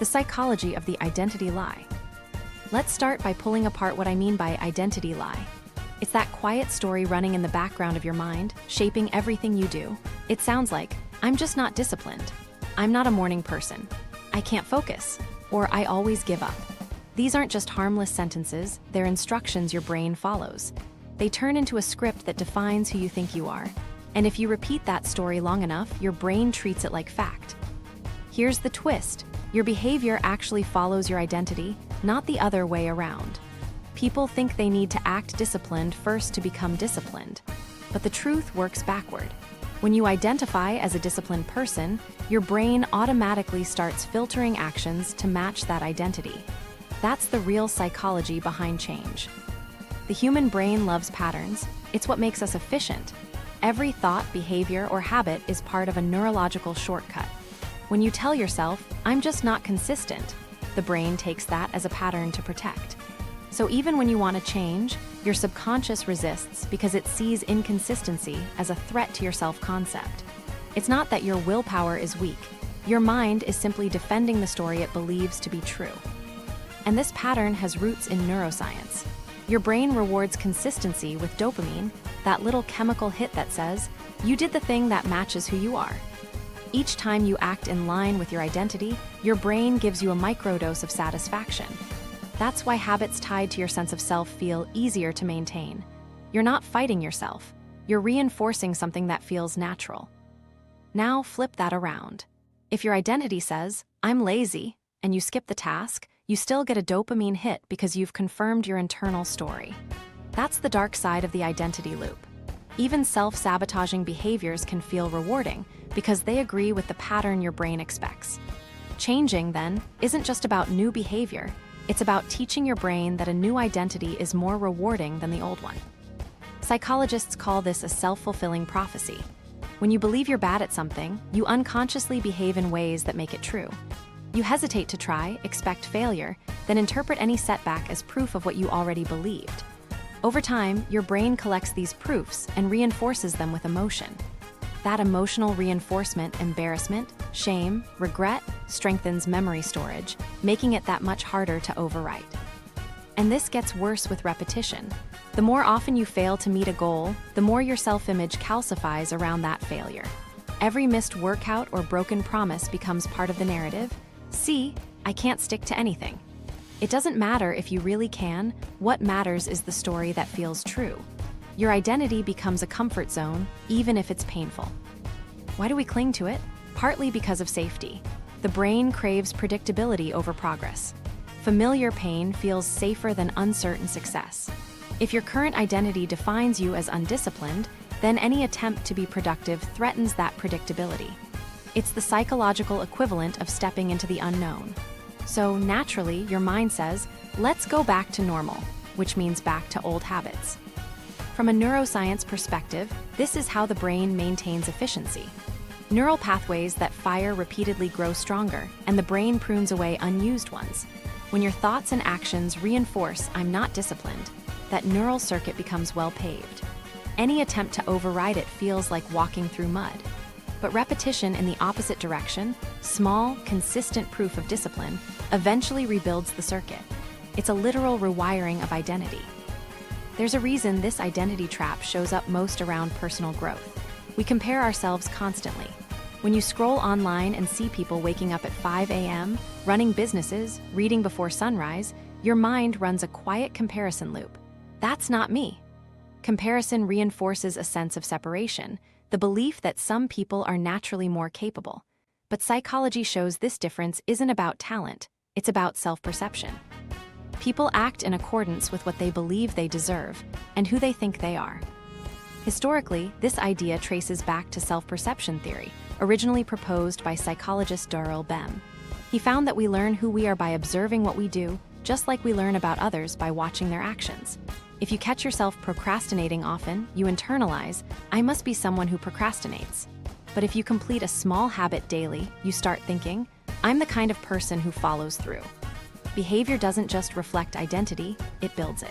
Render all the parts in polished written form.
the psychology of the identity lie. Let's start by pulling apart what I mean by identity lie. It's that quiet story running in the background of your mind, shaping everything you do. It sounds like, I'm just not disciplined. I'm not a morning person. I can't focus. Or I always give up. These aren't just harmless sentences, they're instructions your brain follows. They turn into a script that defines who you think you are. And if you repeat that story long enough, your brain treats it like fact. Here's the twist. Your behavior actually follows your identity, not the other way around. People think they need to act disciplined first to become disciplined. But the truth works backward. When you identify as a disciplined person, your brain automatically starts filtering actions to match that identity. That's the real psychology behind change. The human brain loves patterns. It's what makes us efficient. Every thought, behavior, or habit is part of a neurological shortcut. When you tell yourself, I'm just not consistent, the brain takes that as a pattern to protect. So even when you want to change, your subconscious resists because it sees inconsistency as a threat to your self-concept. It's not that your willpower is weak. Your mind is simply defending the story it believes to be true. And this pattern has roots in neuroscience. Your brain rewards consistency with dopamine, that little chemical hit that says, you did the thing that matches who you are. Each time you act in line with your identity, your brain gives you a microdose of satisfaction. That's why habits tied to your sense of self feel easier to maintain. You're not fighting yourself. You're reinforcing something that feels natural. Now flip that around. If your identity says, I'm lazy, and you skip the task, you still get a dopamine hit because you've confirmed your internal story. That's the dark side of the identity loop. Even self-sabotaging behaviors can feel rewarding because they agree with the pattern your brain expects. Changing, then, isn't just about new behavior. It's about teaching your brain that a new identity is more rewarding than the old one. Psychologists call this a self-fulfilling prophecy. When you believe you're bad at something, you unconsciously behave in ways that make it true. You hesitate to try, expect failure, then interpret any setback as proof of what you already believed. Over time, your brain collects these proofs and reinforces them with emotion. That emotional reinforcement, embarrassment, shame, regret, strengthens memory storage, making it that much harder to overwrite. And this gets worse with repetition. The more often you fail to meet a goal, the more your self-image calcifies around that failure. Every missed workout or broken promise becomes part of the narrative. See, I can't stick to anything. It doesn't matter if you really can. What matters is the story that feels true. Your identity becomes a comfort zone, even if it's painful. Why do we cling to it? Partly because of safety. The brain craves predictability over progress. Familiar pain feels safer than uncertain success. If your current identity defines you as undisciplined, then any attempt to be productive threatens that predictability. It's the psychological equivalent of stepping into the unknown. So naturally, your mind says, let's go back to normal, which means back to old habits. From a neuroscience perspective, this is how the brain maintains efficiency. Neural pathways that fire repeatedly grow stronger, and the brain prunes away unused ones. When your thoughts and actions reinforce I'm not disciplined, that neural circuit becomes well paved. Any attempt to override it feels like walking through mud. But repetition in the opposite direction, small, consistent proof of discipline, eventually rebuilds the circuit. It's a literal rewiring of identity. There's a reason this identity trap shows up most around personal growth. We compare ourselves constantly. When you scroll online and see people waking up at 5 a.m., running businesses, reading before sunrise, your mind runs a quiet comparison loop. That's not me. Comparison reinforces a sense of separation, the belief that some people are naturally more capable. But psychology shows this difference isn't about talent, it's about self-perception. People act in accordance with what they believe they deserve and who they think they are. Historically, this idea traces back to self-perception theory, originally proposed by psychologist Darrell Bem. He found that we learn who we are by observing what we do, just like we learn about others by watching their actions. If you catch yourself procrastinating often, you internalize, I must be someone who procrastinates. But if you complete a small habit daily, you start thinking, I'm the kind of person who follows through. Behavior doesn't just reflect identity, it builds it.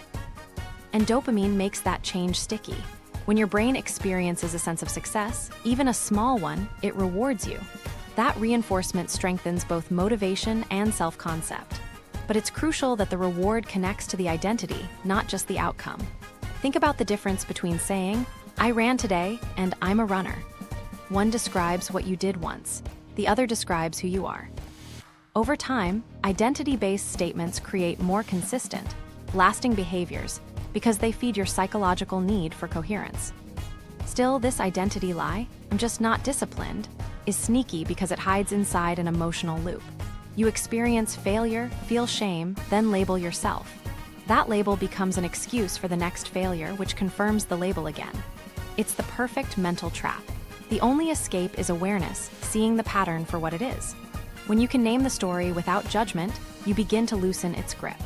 And dopamine makes that change sticky. When your brain experiences a sense of success, even a small one, it rewards you. That reinforcement strengthens both motivation and self-concept. But it's crucial that the reward connects to the identity, not just the outcome. Think about the difference between saying, "I ran today," and "I'm a runner." One describes what you did once. The other describes who you are. Over time, identity-based statements create more consistent, lasting behaviors because they feed your psychological need for coherence. Still, this identity lie, "I'm just not disciplined," is sneaky because it hides inside an emotional loop. You experience failure, feel shame, then label yourself. That label becomes an excuse for the next failure, which confirms the label again. It's the perfect mental trap. The only escape is awareness, seeing the pattern for what it is. When you can name the story without judgment, you begin to loosen its grip.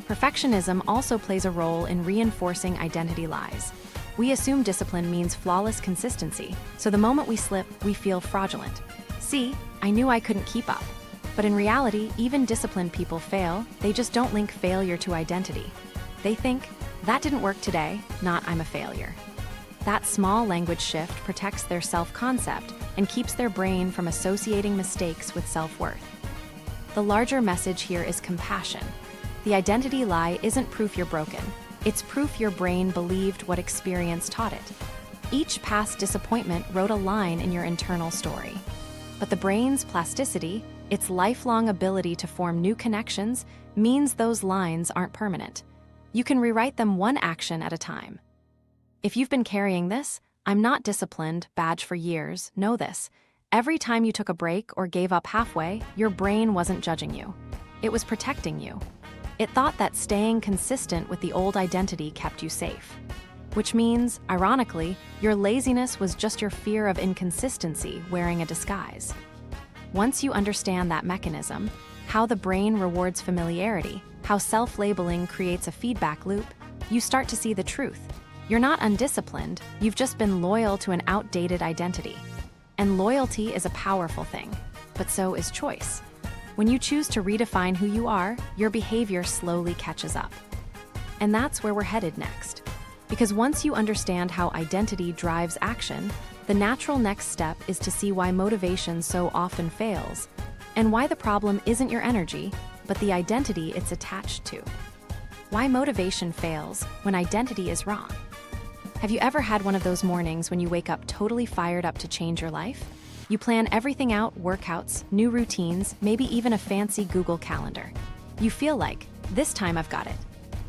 Perfectionism also plays a role in reinforcing identity lies. We assume discipline means flawless consistency, so the moment we slip, we feel fraudulent. "See, I knew I couldn't keep up." But in reality, even disciplined people fail, they just don't link failure to identity. They think, "That didn't work today," not "I'm a failure." That small language shift protects their self-concept and keeps their brain from associating mistakes with self-worth. The larger message here is compassion. The identity lie isn't proof you're broken. It's proof your brain believed what experience taught it. Each past disappointment wrote a line in your internal story. But the brain's plasticity, its lifelong ability to form new connections, means those lines aren't permanent. You can rewrite them one action at a time. If you've been carrying this "I'm not disciplined" badge for years, know this. Every time you took a break or gave up halfway, your brain wasn't judging you. It was protecting you. It thought that staying consistent with the old identity kept you safe. Which means, ironically, your laziness was just your fear of inconsistency wearing a disguise. Once you understand that mechanism, how the brain rewards familiarity, how self-labeling creates a feedback loop, you start to see the truth. You're not undisciplined, you've just been loyal to an outdated identity. And loyalty is a powerful thing, but so is choice. When you choose to redefine who you are, your behavior slowly catches up. And that's where we're headed next. Because once you understand how identity drives action, the natural next step is to see why motivation so often fails, and why the problem isn't your energy, but the identity it's attached to. Why motivation fails when identity is wrong. Have you ever had one of those mornings when you wake up totally fired up to change your life? You plan everything out, workouts, new routines, maybe even a fancy Google Calendar. You feel like, "This time I've got it."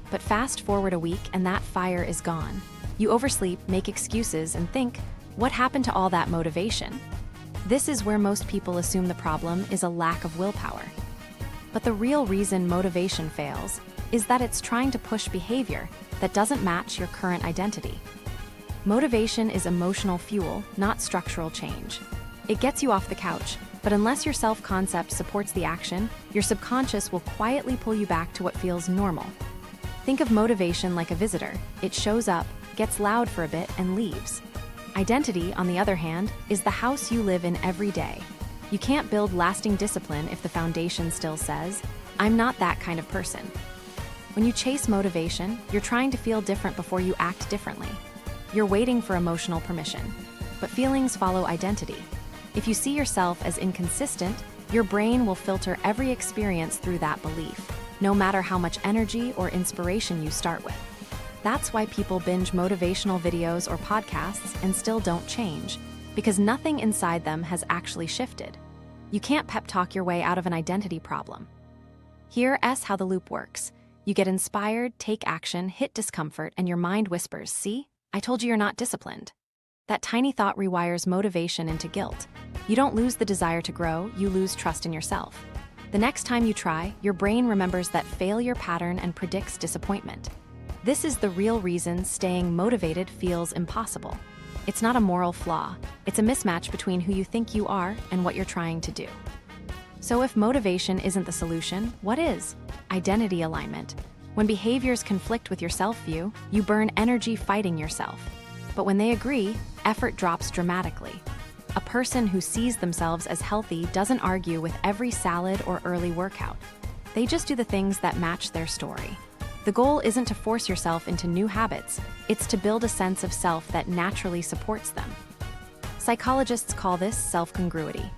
But fast forward a week and that fire is gone. You oversleep, make excuses, and think, "What happened to all that motivation?" This is where most people assume the problem is a lack of willpower. But the real reason motivation fails is that it's trying to push behavior that doesn't match your current identity. Motivation is emotional fuel, not structural change. It gets you off the couch, but unless your self-concept supports the action, your subconscious will quietly pull you back to what feels normal. Think of motivation like a visitor. It shows up, gets loud for a bit, and leaves. Identity, on the other hand, is the house you live in every day. You can't build lasting discipline if the foundation still says, "I'm not that kind of person." When you chase motivation, you're trying to feel different before you act differently. You're waiting for emotional permission. But feelings follow identity. If you see yourself as inconsistent, your brain will filter every experience through that belief, no matter how much energy or inspiration you start with. That's why people binge motivational videos or podcasts and still don't change, because nothing inside them has actually shifted. You can't pep talk your way out of an identity problem. Here's how the loop works. You get inspired, take action, hit discomfort, and your mind whispers, "See? I told you you're not disciplined." That tiny thought rewires motivation into guilt. You don't lose the desire to grow, you lose trust in yourself. The next time you try, your brain remembers that failure pattern and predicts disappointment. This is the real reason staying motivated feels impossible. It's not a moral flaw. It's a mismatch between who you think you are and what you're trying to do. So if motivation isn't the solution, what is? Identity alignment. When behaviors conflict with your self-view, you burn energy fighting yourself. But when they agree, effort drops dramatically. A person who sees themselves as healthy doesn't argue with every salad or early workout. They just do the things that match their story. The goal isn't to force yourself into new habits, it's to build a sense of self that naturally supports them. Psychologists call this self-congruity.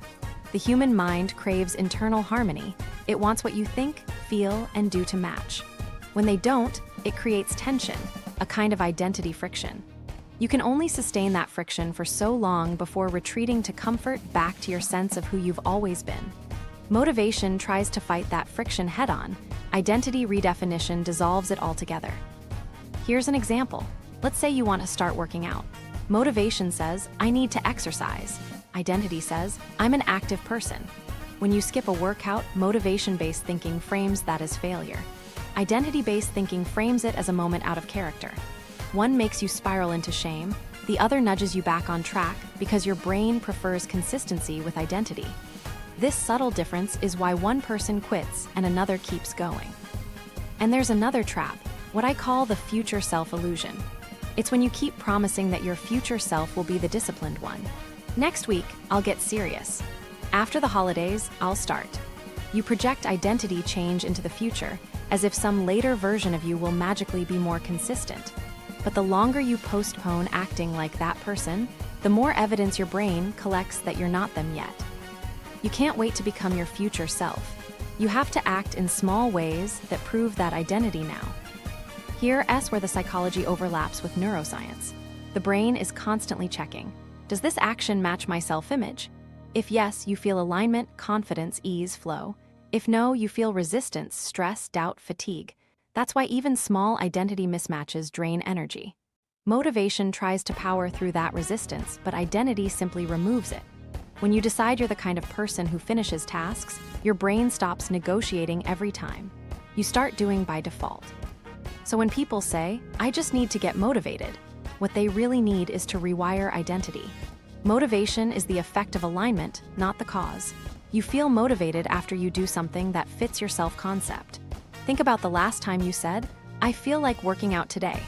The human mind craves internal harmony. It wants what you think, feel, and do to match. When they don't, it creates tension, a kind of identity friction. You can only sustain that friction for so long before retreating to comfort back to your sense of who you've always been. Motivation tries to fight that friction head-on. Identity redefinition dissolves it altogether. Here's an example. Let's say you want to start working out. Motivation says, I need to exercise. Identity says, I'm an active person. When you skip a workout, motivation-based thinking frames that as failure. Identity-based thinking frames it as a moment out of character. One makes you spiral into shame, the other nudges you back on track because your brain prefers consistency with identity. This subtle difference is why one person quits and another keeps going. And there's another trap, what I call the future self illusion. It's when you keep promising that your future self will be the disciplined one. Next week, I'll get serious. After the holidays, I'll start. You project identity change into the future, as if some later version of you will magically be more consistent. But the longer you postpone acting like that person, the more evidence your brain collects that you're not them yet. You can't wait to become your future self. You have to act in small ways that prove that identity now. Here's where the psychology overlaps with neuroscience. The brain is constantly checking. Does this action match my self-image? If yes, you feel alignment, confidence, ease, flow. If no, you feel resistance, stress, doubt, fatigue. That's why even small identity mismatches drain energy. Motivation tries to power through that resistance, but identity simply removes it. When you decide you're the kind of person who finishes tasks, your brain stops negotiating every time. You start doing by default. So when people say, I just need to get motivated, what they really need is to rewire identity. Motivation is the effect of alignment, not the cause. You feel motivated after you do something that fits your self-concept. Think about the last time you said, I feel like working out today.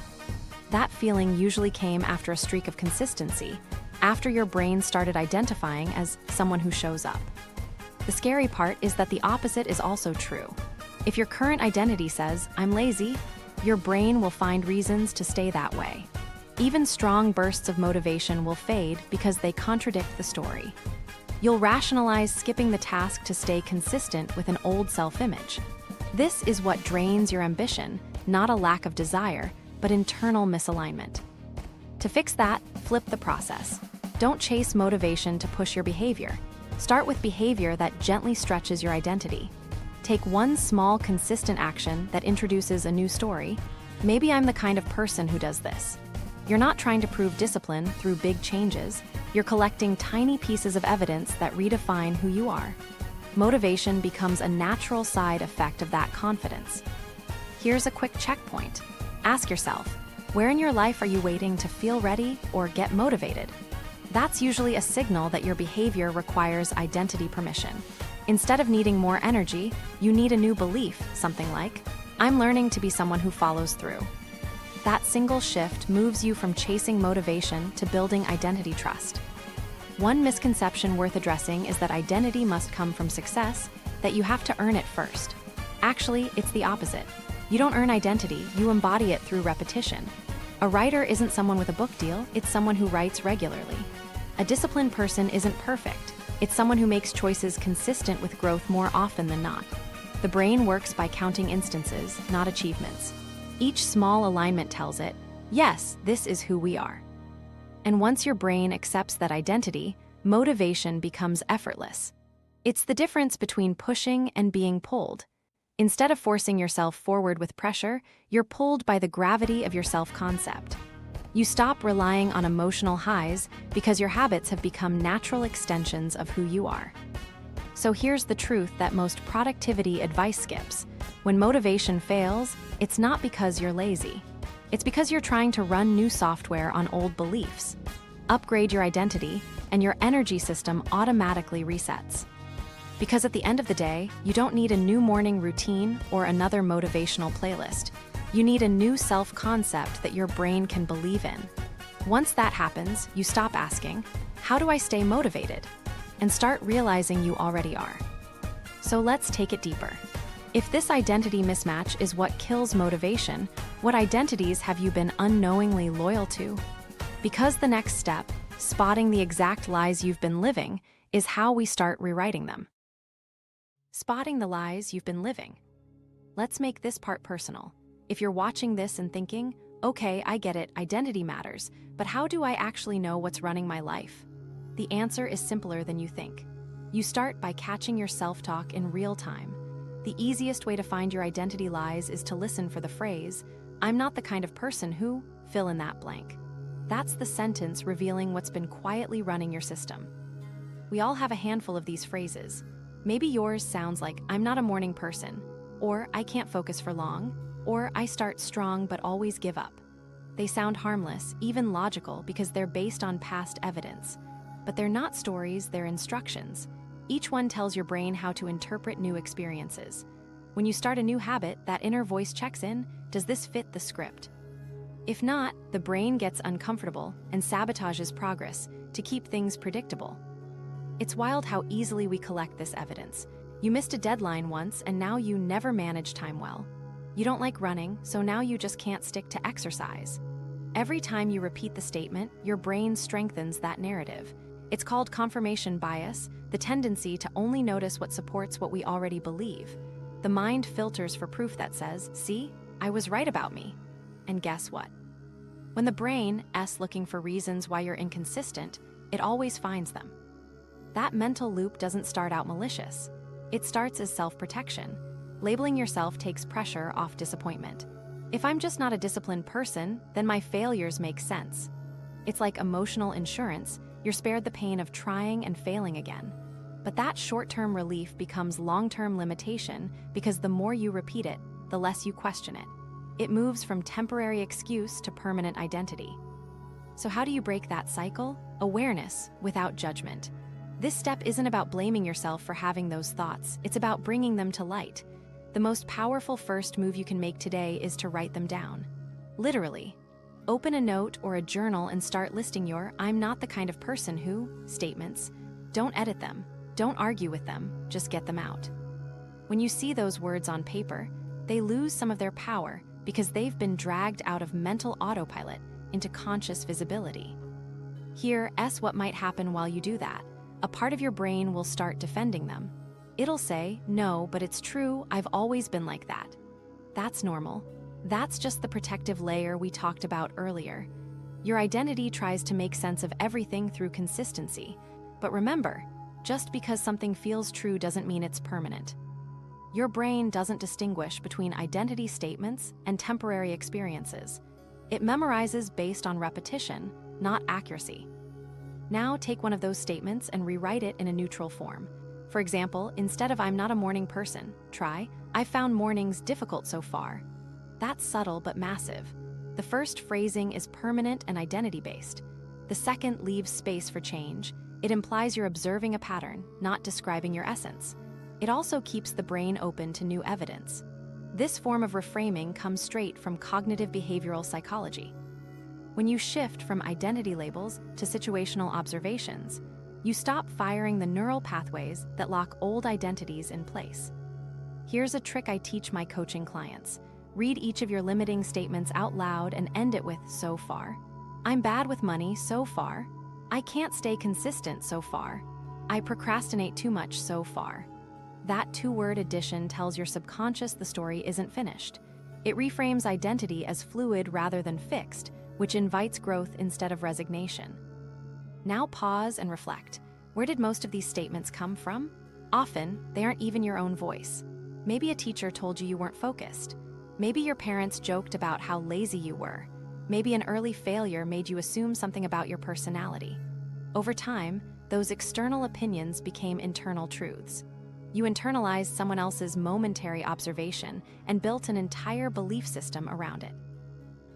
That feeling usually came after a streak of consistency, after your brain started identifying as someone who shows up. The scary part is that the opposite is also true. If your current identity says, I'm lazy, your brain will find reasons to stay that way. Even strong bursts of motivation will fade because they contradict the story. You'll rationalize skipping the task to stay consistent with an old self-image. This is what drains your ambition, not a lack of desire, but internal misalignment. To fix that, flip the process. Don't chase motivation to push your behavior. Start with behavior that gently stretches your identity. Take one small, consistent action that introduces a new story. Maybe I'm the kind of person who does this. You're not trying to prove discipline through big changes. You're collecting tiny pieces of evidence that redefine who you are. Motivation becomes a natural side effect of that confidence. Here's a quick checkpoint. Ask yourself, where in your life are you waiting to feel ready or get motivated? That's usually a signal that your behavior requires identity permission. Instead of needing more energy, you need a new belief, something like, I'm learning to be someone who follows through. That single shift moves you from chasing motivation to building identity trust. One misconception worth addressing is that identity must come from success, that you have to earn it first. Actually, it's the opposite. You don't earn identity, you embody it through repetition. A writer isn't someone with a book deal, it's someone who writes regularly. A disciplined person isn't perfect, it's someone who makes choices consistent with growth more often than not. The brain works by counting instances, not achievements. Each small alignment tells it, yes, this is who we are. And once your brain accepts that identity, motivation becomes effortless. It's the difference between pushing and being pulled. Instead of forcing yourself forward with pressure, you're pulled by the gravity of your self-concept. You stop relying on emotional highs because your habits have become natural extensions of who you are. So here's the truth that most productivity advice skips. When motivation fails, it's not because you're lazy. It's because you're trying to run new software on old beliefs. Upgrade your identity, and your energy system automatically resets. Because at the end of the day, you don't need a new morning routine or another motivational playlist. You need a new self-concept that your brain can believe in. Once that happens, you stop asking, how do I stay motivated? And start realizing you already are. So let's take it deeper. If this identity mismatch is what kills motivation, what identities have you been unknowingly loyal to? Because the next step, spotting the exact lies you've been living, is how we start rewriting them. Spotting the lies you've been living. Let's make this part personal. If you're watching this and thinking, okay, I get it, identity matters, but how do I actually know what's running my life? The answer is simpler than you think. You start by catching your self-talk in real time. The easiest way to find your identity lies is to listen for the phrase, "I'm not the kind of person who," fill in that blank. That's the sentence revealing what's been quietly running your system. We all have a handful of these phrases. Maybe yours sounds like, "I'm not a morning person," or "I can't focus for long," or "I start strong but always give up." They sound harmless, even logical, because they're based on past evidence. But they're not stories, they're instructions. Each one tells your brain how to interpret new experiences. When you start a new habit, that inner voice checks in, does this fit the script? If not, the brain gets uncomfortable and sabotages progress to keep things predictable. It's wild how easily we collect this evidence. You missed a deadline once and now you never manage time well. You don't like running, so now you just can't stick to exercise. Every time you repeat the statement, your brain strengthens that narrative. It's called confirmation bias, the tendency to only notice what supports what we already believe. The mind filters for proof that says, "See, I was right about me." And guess what? When the brain is looking for reasons why you're inconsistent, it always finds them. That mental loop doesn't start out malicious. It starts as self-protection. Labeling yourself takes pressure off disappointment. If I'm just not a disciplined person, then my failures make sense. It's like emotional insurance. You're spared the pain of trying and failing again. But that short-term relief becomes long-term limitation because the more you repeat it, the less you question it. It moves from temporary excuse to permanent identity. So how do you break that cycle? Awareness without judgment. This step isn't about blaming yourself for having those thoughts. It's about bringing them to light. The most powerful first move you can make today is to write them down. Literally. Open a note or a journal and start listing your "I'm not the kind of person who" statements. Don't edit them. Don't argue with them. Just get them out. When you see those words on paper, they lose some of their power because they've been dragged out of mental autopilot into conscious visibility. Here's what might happen while you do that. A part of your brain will start defending them. It'll say, "No, but it's true, I've always been like that." That's normal. That's just the protective layer we talked about earlier. Your identity tries to make sense of everything through consistency. But remember, just because something feels true doesn't mean it's permanent. Your brain doesn't distinguish between identity statements and temporary experiences. It memorizes based on repetition, not accuracy. Now take one of those statements and rewrite it in a neutral form. For example, instead of "I'm not a morning person," try, "I've found mornings difficult so far." That's subtle but massive. The first phrasing is permanent and identity-based. The second leaves space for change. It implies you're observing a pattern, not describing your essence. It also keeps the brain open to new evidence. This form of reframing comes straight from cognitive behavioral psychology. When you shift from identity labels to situational observations, you stop firing the neural pathways that lock old identities in place. Here's a trick I teach my coaching clients. Read each of your limiting statements out loud and end it with "so far." "I'm bad with money so far." "I can't stay consistent so far." "I procrastinate too much so far." That two-word addition tells your subconscious the story isn't finished. It reframes identity as fluid rather than fixed, which invites growth instead of resignation. Now pause and reflect. Where did most of these statements come from? Often, they aren't even your own voice. Maybe a teacher told you weren't focused. Maybe your parents joked about how lazy you were. Maybe an early failure made you assume something about your personality. Over time, those external opinions became internal truths. You internalized someone else's momentary observation and built an entire belief system around it.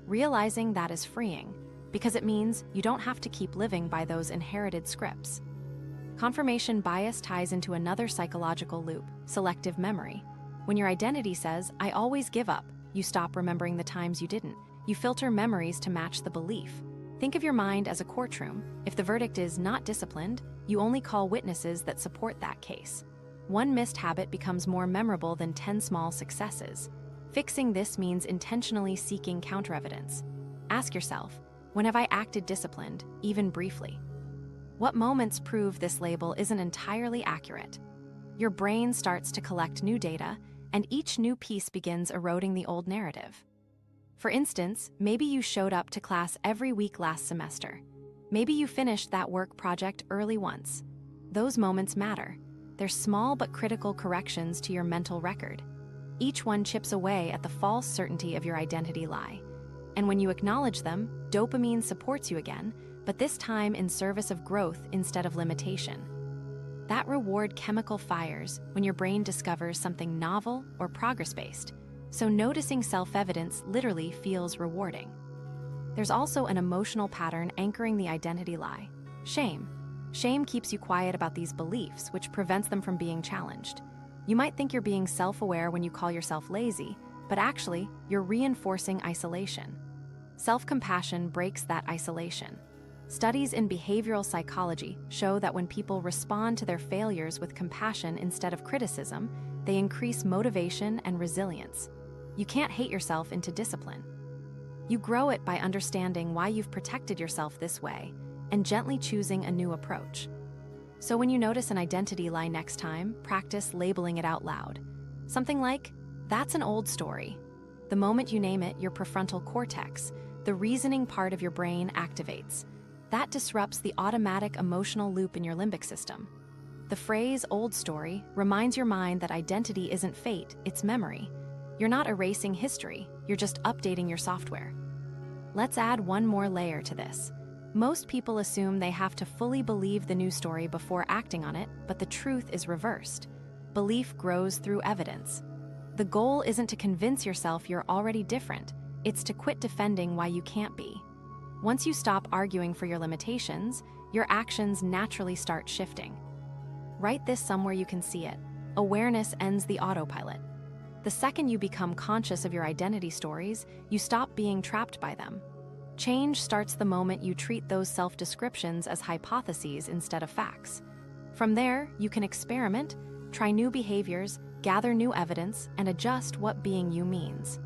Realizing that is freeing, because it means you don't have to keep living by those inherited scripts. Confirmation bias ties into another psychological loop, selective memory. When your identity says, "I always give up," you stop remembering the times you didn't. You filter memories to match the belief. Think of your mind as a courtroom. If the verdict is "not disciplined," you only call witnesses that support that case. One missed habit becomes more memorable than 10 small successes. Fixing this means intentionally seeking counter-evidence. Ask yourself, when have I acted disciplined, even briefly? What moments prove this label isn't entirely accurate? Your brain starts to collect new data, and each new piece begins eroding the old narrative. For instance, maybe you showed up to class every week last semester. Maybe you finished that work project early once. Those moments matter. They're small but critical corrections to your mental record. Each one chips away at the false certainty of your identity lie. And when you acknowledge them, dopamine supports you again, but this time in service of growth instead of limitation. That reward chemical fires when your brain discovers something novel or progress-based, so noticing self-evidence literally feels rewarding. There's also an emotional pattern anchoring the identity lie: shame. Shame keeps you quiet about these beliefs, which prevents them from being challenged. You might think you're being self-aware when you call yourself lazy, but actually, you're reinforcing isolation. Self-compassion breaks that isolation. Studies in behavioral psychology show that when people respond to their failures with compassion instead of criticism, they increase motivation and resilience. You can't hate yourself into discipline. You grow it by understanding why you've protected yourself this way and gently choosing a new approach. So when you notice an identity lie next time, practice labeling it out loud. Something like, "That's an old story." The moment you name it, your prefrontal cortex, the reasoning part of your brain, activates. That disrupts the automatic emotional loop in your limbic system. The phrase "old story" reminds your mind that identity isn't fate, it's memory. You're not erasing history, you're just updating your software. Let's add one more layer to this. Most people assume they have to fully believe the new story before acting on it, but the truth is reversed. Belief grows through evidence. The goal isn't to convince yourself you're already different, it's to quit defending why you can't be. Once you stop arguing for your limitations, your actions naturally start shifting. Write this somewhere you can see it. Awareness ends the autopilot. The second you become conscious of your identity stories, you stop being trapped by them. Change starts the moment you treat those self-descriptions as hypotheses instead of facts. From there, you can experiment, try new behaviors, gather new evidence, and adjust what being you means.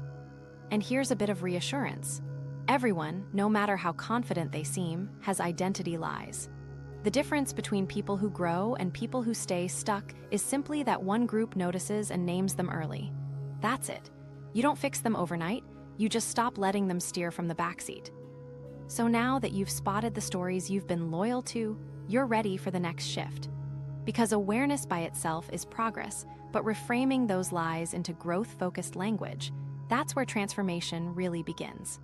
And here's a bit of reassurance. Everyone, no matter how confident they seem, has identity lies. The difference between people who grow and people who stay stuck is simply that one group notices and names them early. That's it. You don't fix them overnight, you just stop letting them steer from the backseat. So now that you've spotted the stories you've been loyal to, you're ready for the next shift. Because awareness by itself is progress, but reframing those lies into growth-focused language, that's where transformation really begins.